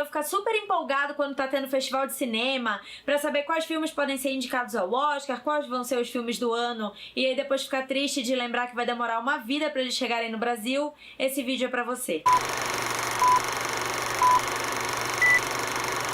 resolve ficar super empolgado quando tá tendo festival de cinema, pra saber quais filmes podem ser indicados ao Oscar, quais vão ser os filmes do ano, e aí depois ficar triste de lembrar que vai demorar uma vida pra eles chegarem no Brasil, esse vídeo é pra você.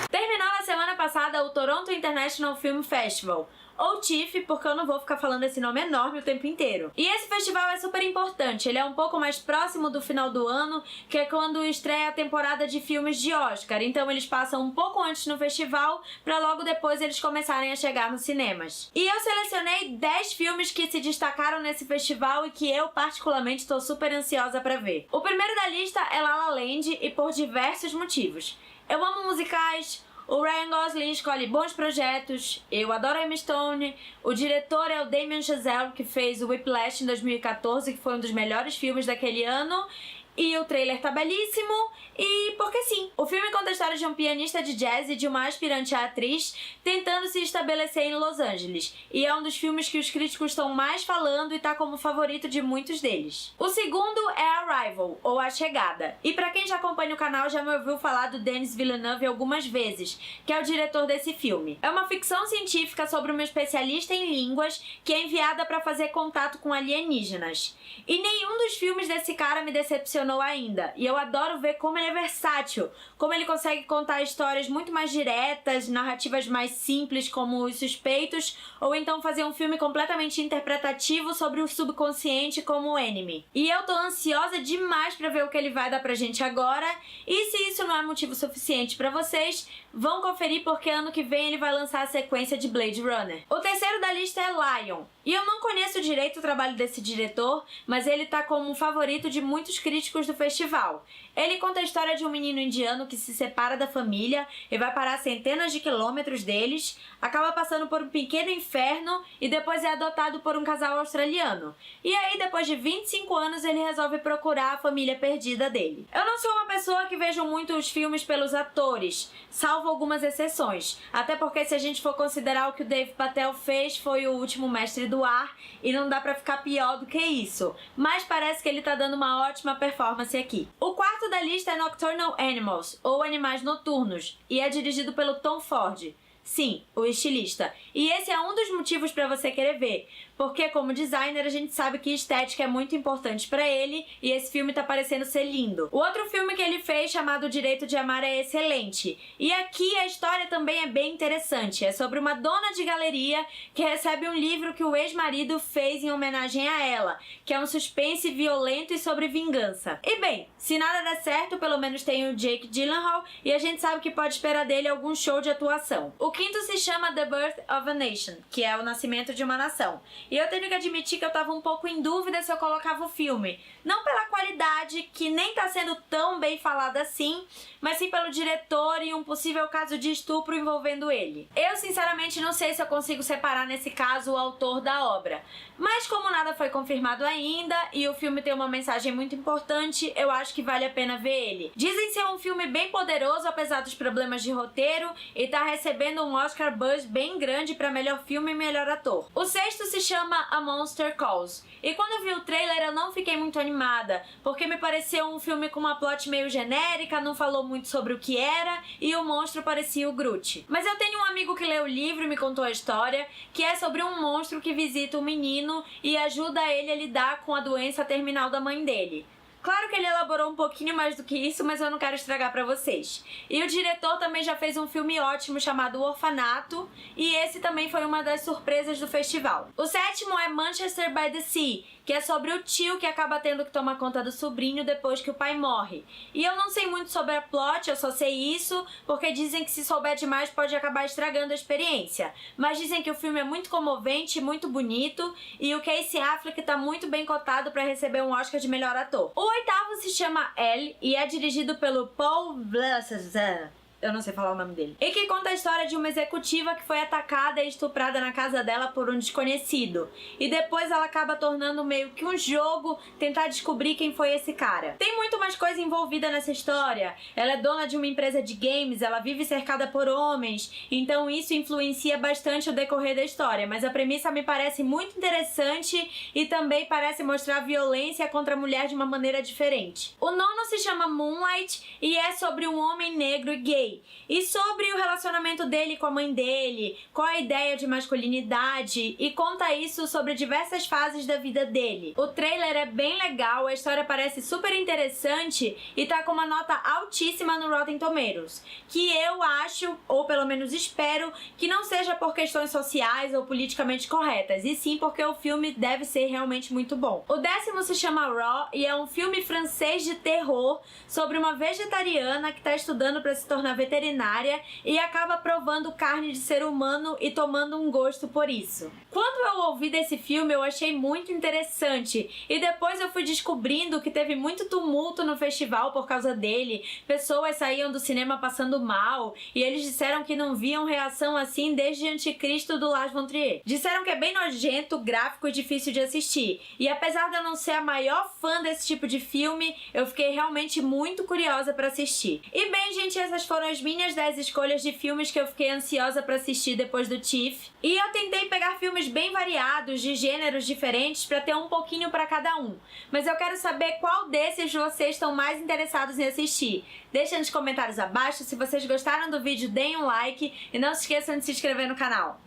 Terminou na semana passada o Toronto International Film Festival, ou TIFF, porque eu não vou ficar falando esse nome enorme o tempo inteiro. E esse festival é super importante, ele é um pouco mais próximo do final do ano, que é quando estreia a temporada de filmes de Oscar, então eles passam um pouco antes no festival, pra logo depois eles começarem a chegar nos cinemas. E eu selecionei 10 filmes que se destacaram nesse festival e que eu particularmente estou super ansiosa pra ver. O primeiro da lista é La La Land, e por diversos motivos. Eu amo musicais, o Ryan Gosling escolhe bons projetos, eu adoro Emma Stone, o diretor é o Damien Chazelle, que fez o Whiplash em 2014, que foi um dos melhores filmes daquele ano, e o trailer tá belíssimo, e porque sim. O filme conta a história de um pianista de jazz e de uma aspirante à atriz tentando se estabelecer em Los Angeles, e é um dos filmes que os críticos estão mais falando e tá como favorito de muitos deles. O segundo é Arrival, ou A Chegada, e pra quem já acompanha o canal já me ouviu falar do Denis Villeneuve algumas vezes, que é o diretor desse filme. É uma ficção científica sobre uma especialista em línguas que é enviada pra fazer contato com alienígenas. E nenhum dos filmes desse cara me decepcionou ainda, e eu adoro ver como ele é versátil, como ele consegue contar histórias muito mais diretas, narrativas mais simples como Os Suspeitos, ou então fazer um filme completamente interpretativo sobre o subconsciente como o Enemy. E eu tô ansiosa demais pra ver o que ele vai dar pra gente agora, e se isso não é motivo suficiente pra vocês, vão conferir porque ano que vem ele vai lançar a sequência de Blade Runner. O terceiro da lista é Lion, e eu não conheço direito o trabalho desse diretor, mas ele tá como um favorito de muitos críticos do festival. Ele conta a história de um menino indiano que se separa da família e vai parar centenas de quilômetros deles, acaba passando por um pequeno inferno e depois é adotado por um casal australiano. E aí, depois de 25 anos, ele resolve procurar a família perdida dele. Eu não sou uma pessoa que vejo muito os filmes pelos atores, salvo algumas exceções. Até porque se a gente for considerar o que o Dev Patel fez, foi O Último Mestre do Ar, e não dá pra ficar pior do que isso. Mas parece que ele tá dando uma ótima performance aqui. O quarto da lista é Nocturnal Animals, ou Animais Noturnos, e é dirigido pelo Tom Ford. Sim, o estilista. E esse é um dos motivos pra você querer ver, porque como designer a gente sabe que estética é muito importante pra ele, e esse filme tá parecendo ser lindo. O outro filme que ele fez, chamado Direito de Amar, é excelente. E aqui a história também é bem interessante. É sobre uma dona de galeria que recebe um livro que o ex-marido fez em homenagem a ela, que é um suspense violento e sobre vingança. E bem, se nada der certo, pelo menos tem o Jake Gyllenhaal, e a gente sabe que pode esperar dele algum show de atuação. O quinto se chama The Birth of a Nation, que é o nascimento de uma nação. E eu tenho que admitir que eu tava um pouco em dúvida se eu colocava o filme. Não pela qualidade, que nem tá sendo tão bem falada assim, mas sim pelo diretor e um possível caso de estupro envolvendo ele. Eu sinceramente não sei se eu consigo separar nesse caso o autor da obra. Mas como nada foi confirmado ainda e o filme tem uma mensagem muito importante, eu acho que vale a pena ver ele. Dizem ser um filme bem poderoso apesar dos problemas de roteiro e tá recebendo um Oscar buzz bem grande pra melhor filme e melhor ator. O sexto se chama A Monster Calls. E quando eu vi o trailer eu não fiquei muito animada, porque me pareceu um filme com uma plot meio genérica, não falou muito sobre o que era, e o monstro parecia o Groot. Mas eu tenho um amigo que leu o livro e me contou a história, que é sobre um monstro que visita um menino e ajuda ele a lidar com a doença terminal da mãe dele. Claro que ele elaborou um pouquinho mais do que isso, mas eu não quero estragar pra vocês. E o diretor também já fez um filme ótimo chamado O Orfanato, e esse também foi uma das surpresas do festival. O sétimo é Manchester by the Sea, que é sobre o tio que acaba tendo que tomar conta do sobrinho depois que o pai morre. E eu não sei muito sobre a plot, eu só sei isso porque dizem que se souber demais pode acabar estragando a experiência. Mas dizem que o filme é muito comovente, muito bonito, e o Casey Affleck tá muito bem cotado pra receber um Oscar de melhor ator. O oitavo se chama Elle e é dirigido pelo Paul Blesser. Eu não sei falar o nome dele. E que conta a história de uma executiva que foi atacada e estuprada na casa dela por um desconhecido. E depois ela acaba tornando meio que um jogo tentar descobrir quem foi esse cara. Tem muito mais coisa envolvida nessa história. Ela é dona de uma empresa de games, ela vive cercada por homens, então isso influencia bastante o decorrer da história. Mas a premissa me parece muito interessante e também parece mostrar violência contra a mulher de uma maneira diferente. O nono se chama Moonlight e é sobre um homem negro e gay. E sobre o relacionamento dele com a mãe dele, qual a ideia de masculinidade, e conta isso sobre diversas fases da vida dele. O trailer é bem legal, a história parece super interessante e tá com uma nota altíssima no Rotten Tomatoes, que eu acho, ou pelo menos espero, que não seja por questões sociais ou politicamente corretas, e sim porque o filme deve ser realmente muito bom. O décimo se chama Raw e é um filme francês de terror sobre uma vegetariana que tá estudando para se tornar veterinária e acaba provando carne de ser humano e tomando um gosto por isso. Quando eu ouvi desse filme, eu achei muito interessante e depois eu fui descobrindo que teve muito tumulto no festival por causa dele. Pessoas saíam do cinema passando mal e eles disseram que não viam reação assim desde Anticristo do Lars von Trier. Disseram que é bem nojento, gráfico e difícil de assistir. E apesar de eu não ser a maior fã desse tipo de filme, eu fiquei realmente muito curiosa para assistir. E bem, gente, essas foram as minhas 10 escolhas de filmes que eu fiquei ansiosa pra assistir depois do TIFF. E eu tentei pegar filmes bem variados, de gêneros diferentes, pra ter um pouquinho pra cada um. Mas eu quero saber qual desses vocês estão mais interessados em assistir. Deixem nos comentários abaixo. Se vocês gostaram do vídeo, deem um like e não se esqueçam de se inscrever no canal.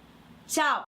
Tchau!